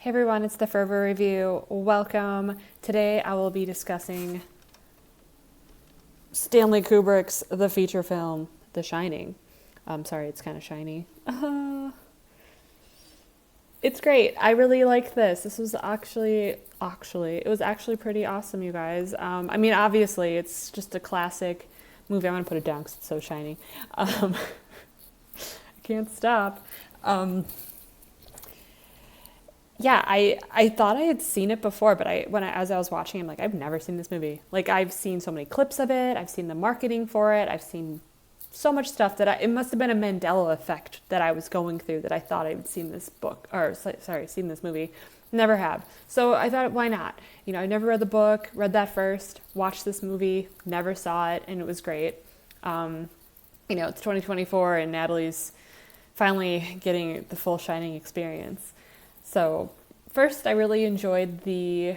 Hey everyone, it's the Fervor Review. Welcome. Today I will be discussing Stanley Kubrick's the feature film, The Shining. Sorry, it's kind of shiny. It's great. I really like this. This was it was actually pretty awesome, you guys. Obviously, it's just a classic movie. I'm gonna put it down because it's so shiny. I can't stop. Um, yeah, I thought I had seen it before, but as I was watching, I'm like, I've never seen this movie. Like, I've seen so many clips of it. I've seen the marketing for it. I've seen so much stuff it must have been a Mandela effect that I was going through that I thought I would seen this book, or sorry, seen this movie. Never have. So I thought, why not? I never read the book, read that first, watched this movie, never saw it, and it was great. It's 2024 and Natalie's finally getting the full Shining experience. So first, I really enjoyed the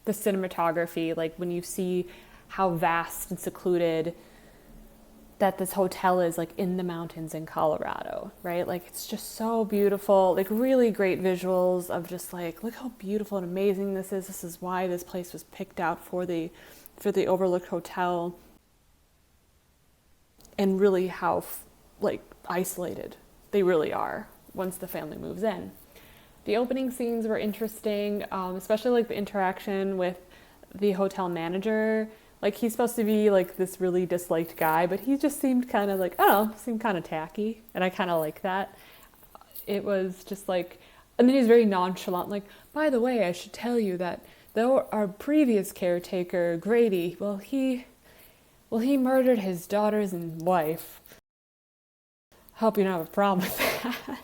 cinematography, like when you see how vast and secluded that this hotel is, like in the mountains in Colorado, right? Like it's just so beautiful, like really great visuals of just like, look how beautiful and amazing this is. This is why this place was picked out for the Overlook Hotel, and really how like isolated they really are once the family moves in. The opening scenes were interesting, especially like the interaction with the hotel manager. Like he's supposed to be like this really disliked guy, but he just seemed kind of like, I don't know, seemed kind of tacky. And I kind of like that. It was just like, and then he's very nonchalant, like, by the way, I should tell you that though our previous caretaker, Grady, he murdered his daughters and wife. Hope you don't have a problem with that.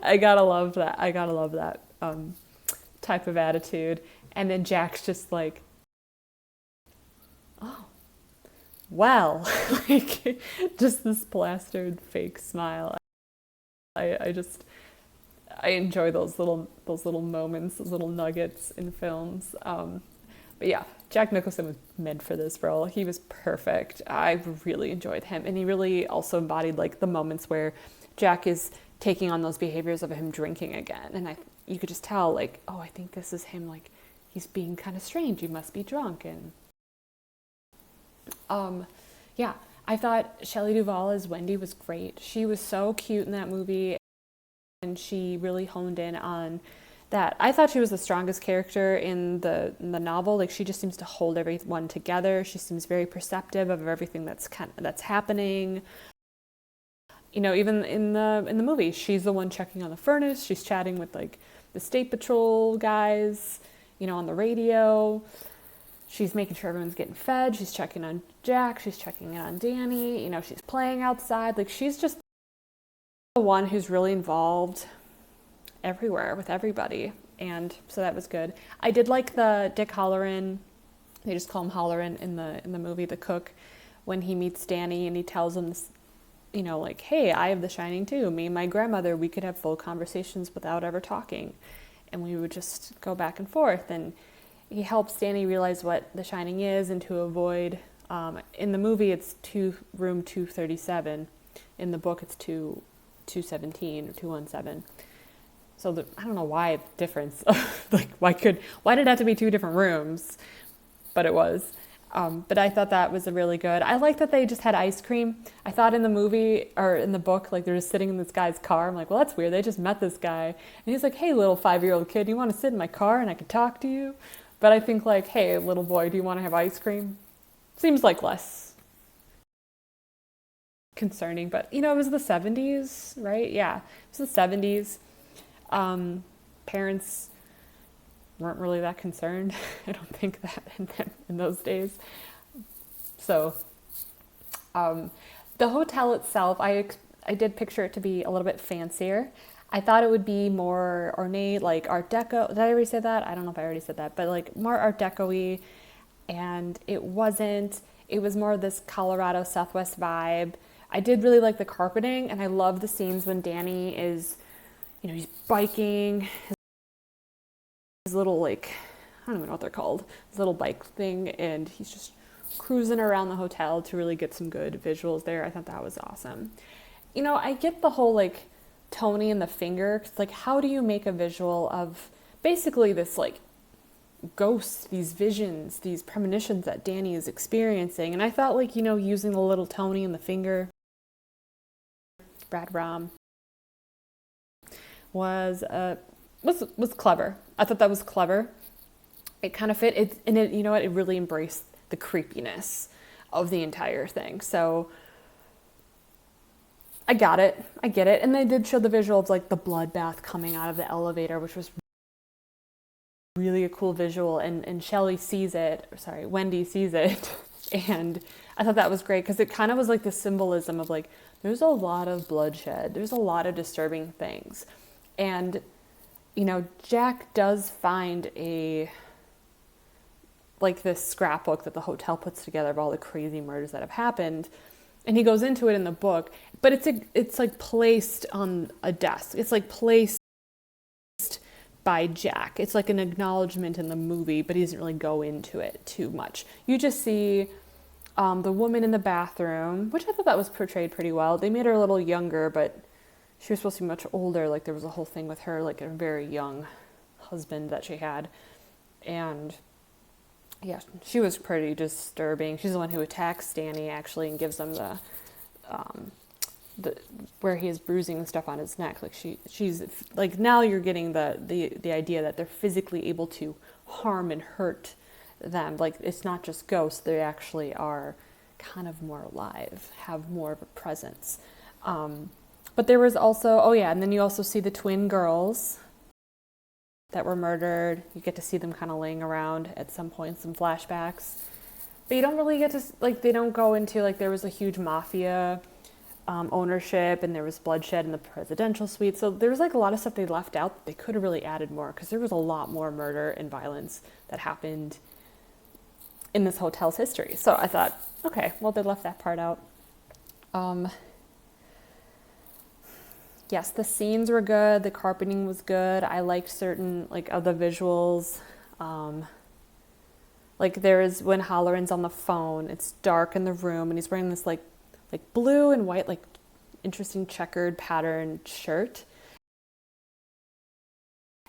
I gotta love that. Type of attitude. And then Jack's just like, oh, well, like just this plastered fake smile. I enjoy those little moments, those little nuggets in films. But yeah, Jack Nicholson was meant for this role. He was perfect. I really enjoyed him, and he really also embodied like the moments where Jack is taking on those behaviors of him drinking again, and you could just tell like, oh, I think this is him, like he's being kind of strange. He must be drunk. And yeah, I thought Shelley Duvall as Wendy was great. She was so cute in that movie, and she really honed in on that. I thought she was the strongest character in the novel. Like she just seems to hold everyone together. She seems very perceptive of everything that's happening. Even in the movie, she's the one checking on the furnace. She's chatting with like the state patrol guys, on the radio. She's making sure everyone's getting fed. She's checking on Jack. She's checking in on Danny. She's playing outside. Like she's just the one who's really involved everywhere with everybody. And so that was good. I did like the Dick Hallorann. They just call him Hallorann in the movie, the cook, when he meets Danny and he tells him this, like, hey, I have The Shining too. Me and my grandmother, we could have full conversations without ever talking. And we would just go back and forth. And he helps Danny realize what The Shining is and to avoid, in the movie, it's room 237. In the book, it's 217 or 217. So I don't know why difference. Like, why did it have to be two different rooms? But it was. But I thought that was a really good. I like that they just had ice cream. I thought in the movie or in the book, like they're just sitting in this guy's car. I'm like, well, that's weird. They just met this guy. And he's like, hey, little 5-year-old kid, do you want to sit in my car and I could talk to you? But I think like, hey, little boy, do you want to have ice cream? Seems like less concerning. But, it was the 70s, right? Yeah, it was the 70s. Parents weren't really that concerned. I don't think that in those days. So the hotel itself, I did picture it to be a little bit fancier. I thought it would be more ornate, like Art Deco. Did I already say that? I don't know if I already said that, but like more Art Deco-y, and it wasn't. It was more of this Colorado Southwest vibe. I did really like the carpeting, and I love the scenes when Danny is, he's biking, his little, like, I don't even know what they're called, his little bike thing, and he's just cruising around the hotel to really get some good visuals there. I thought that was awesome. I get the whole, like, Tony and the finger, 'cause, like, how do you make a visual of basically this like ghosts, these visions, these premonitions that Danny is experiencing. And I thought like, using the little Tony and the finger, Brad Ram, was clever. I thought that was clever. It kind of fit it, and it really embraced the creepiness of the entire thing. So I got it. I get it. And they did show the visual of like the bloodbath coming out of the elevator, which was really a cool visual. And Wendy sees it. And I thought that was great because it kind of was like the symbolism of like, there's a lot of bloodshed. There's a lot of disturbing things. And, Jack does find this scrapbook that the hotel puts together of all the crazy murders that have happened. And he goes into it in the book, but it's like placed on a desk. It's like placed by Jack. It's like an acknowledgement in the movie, but he doesn't really go into it too much. You just see the woman in the bathroom, which I thought that was portrayed pretty well. They made her a little younger, but she was supposed to be much older. Like there was a whole thing with her, like a very young husband that she had. And yeah, she was pretty disturbing. She's the one who attacks Danny actually and gives him the where he has bruising and stuff on his neck. Like she's like, now you're getting the idea that they're physically able to harm and hurt them. Like it's not just ghosts; they actually are kind of more alive, have more of a presence. But there was also, and then you also see the twin girls that were murdered. You get to see them kind of laying around at some point, some flashbacks. But you don't really get to, like, they don't go into, like, there was a huge mafia ownership and there was bloodshed in the presidential suite. So there was, like, a lot of stuff they left out that they could have really added more because there was a lot more murder and violence that happened in this hotel's history. So I thought, okay, well, they left that part out. Yes, the scenes were good. The carpeting was good. I liked certain, like, of the visuals. Like, there is when Halloran's on the phone, it's dark in the room, and he's wearing this, like blue and white, like, interesting checkered pattern shirt.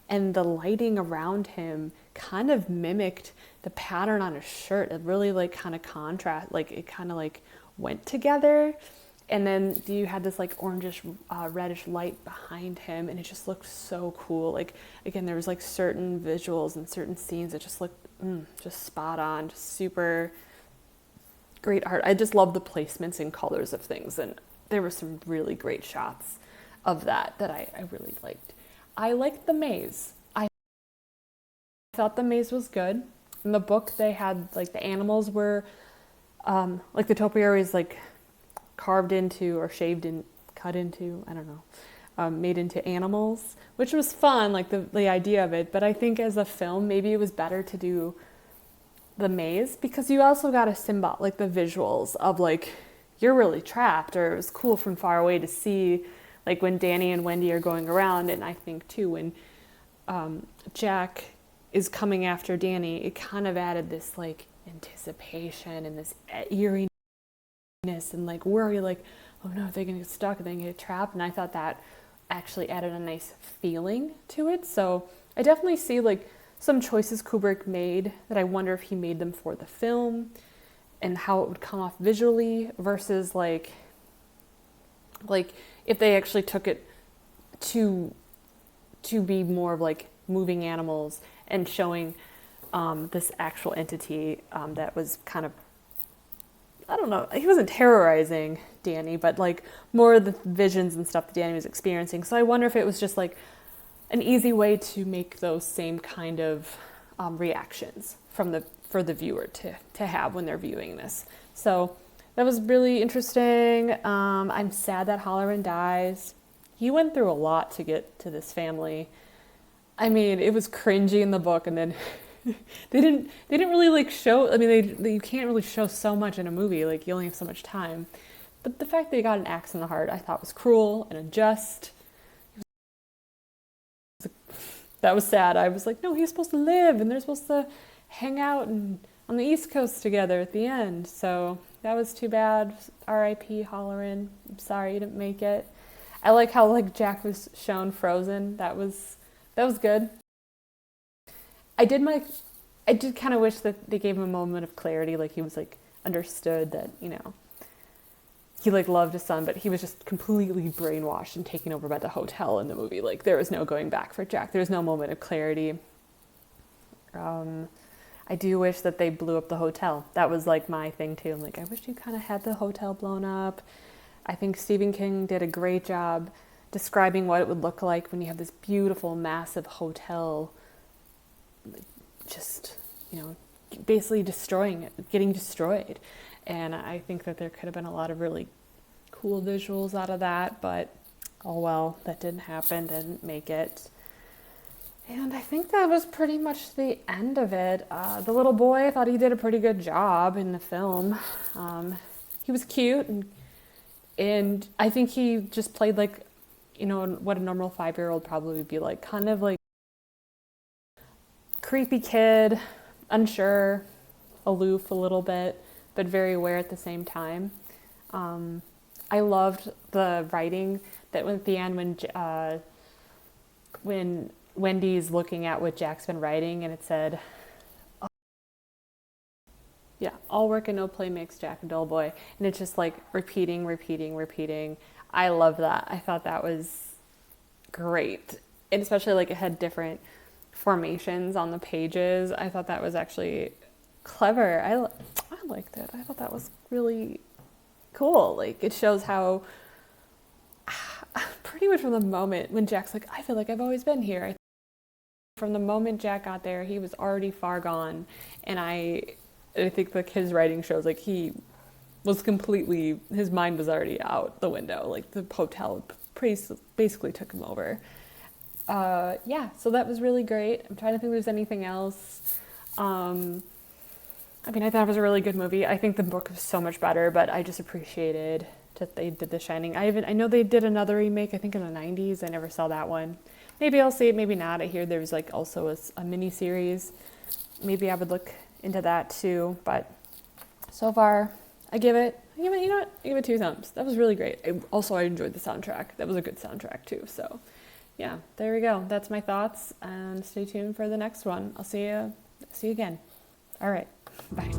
And the lighting around him kind of mimicked the pattern on his shirt. It really, like, kind of contrast, like, it kind of, like, went together. And then you had this like orangish, reddish light behind him, and it just looked so cool. Like, again, there was like certain visuals and certain scenes that just looked just spot on, just super great art. I just love the placements and colors of things, and there were some really great shots of that I really liked. I liked the maze. I thought the maze was good. In the book, they had like the animals were like the topiary is like carved into or cut into, I don't know, made into animals, which was fun, like the idea of it. But I think as a film, maybe it was better to do the maze because you also got a symbol, like the visuals of like, you're really trapped, or it was cool from far away to see like when Danny and Wendy are going around. And I think too, when Jack is coming after Danny, it kind of added this like anticipation and this eerie and like worry, like, oh no, they're gonna get stuck, they're gonna get trapped. And I thought that actually added a nice feeling to it. So I definitely see like some choices Kubrick made that I wonder if he made them for the film and how it would come off visually versus like if they actually took it to be more of like moving animals and showing this actual entity that was kind of, I don't know, he wasn't terrorizing Danny, but like more of the visions and stuff that Danny was experiencing. So I wonder if it was just like an easy way to make those same kind of reactions for the viewer to have when they're viewing this. So that was really interesting. I'm sad that Halloran dies. He went through a lot to get to this family. I mean, it was cringy in the book, and then they didn't really like show. I mean, you can't really show so much in a movie. Like, you only have so much time. But the fact that he got an axe in the heart, I thought was cruel and unjust. That was sad. I was like, no, he's supposed to live, and they're supposed to hang out and on the East Coast together at the end. So that was too bad. R.I.P. Halloran. I'm sorry you didn't make it. I like how like Jack was shown frozen. That was good. I did my, I did kind of wish that they gave him a moment of clarity, like he was like understood that, you know, he like loved his son, but he was just completely brainwashed and taken over by the hotel in the movie. Like there was no going back for Jack. There was no moment of clarity. I do wish that they blew up the hotel. That was like my thing too. I'm like, I wish you kind of had the hotel blown up. I think Stephen King did a great job describing what it would look like when you have this beautiful, massive hotel just, you know, basically destroying it, getting destroyed. And I think that there could have been a lot of really cool visuals out of that, but oh well, that didn't happen, didn't make it. And I think that was pretty much the end of it. The little boy, I thought he did a pretty good job in the film. He was cute, and I think he just played like, you know, what a normal 5-year-old probably would be like, kind of like creepy kid, unsure, aloof a little bit, but very aware at the same time. I loved the writing that at the end when Wendy's looking at what Jack's been writing, and it said, oh, yeah, all work and no play makes Jack a dull boy. And it's just like repeating. I love that. I thought that was great. And especially like it had different formations on the pages. I thought that was actually clever. I liked it. I thought that was really cool. Like it shows how pretty much from the moment when Jack's like, I feel like I've always been here. From the moment Jack got there, he was already far gone. And I think like his writing shows like he was completely, his mind was already out the window. Like the hotel basically took him over. Yeah, so that was really great. I'm trying to think if there's anything else. I mean, I thought it was a really good movie. I think the book was so much better, but I just appreciated that they did The Shining. I know they did another remake, I think in the 90s. I never saw that one. Maybe I'll see it, maybe not. I hear there was like also a mini series. Maybe I would look into that too. But so far, I give it, you know what? I give it 2 thumbs. That was really great. I enjoyed the soundtrack. That was a good soundtrack too. So yeah, there we go. That's my thoughts, and stay tuned for the next one. I'll see you again. All right, bye.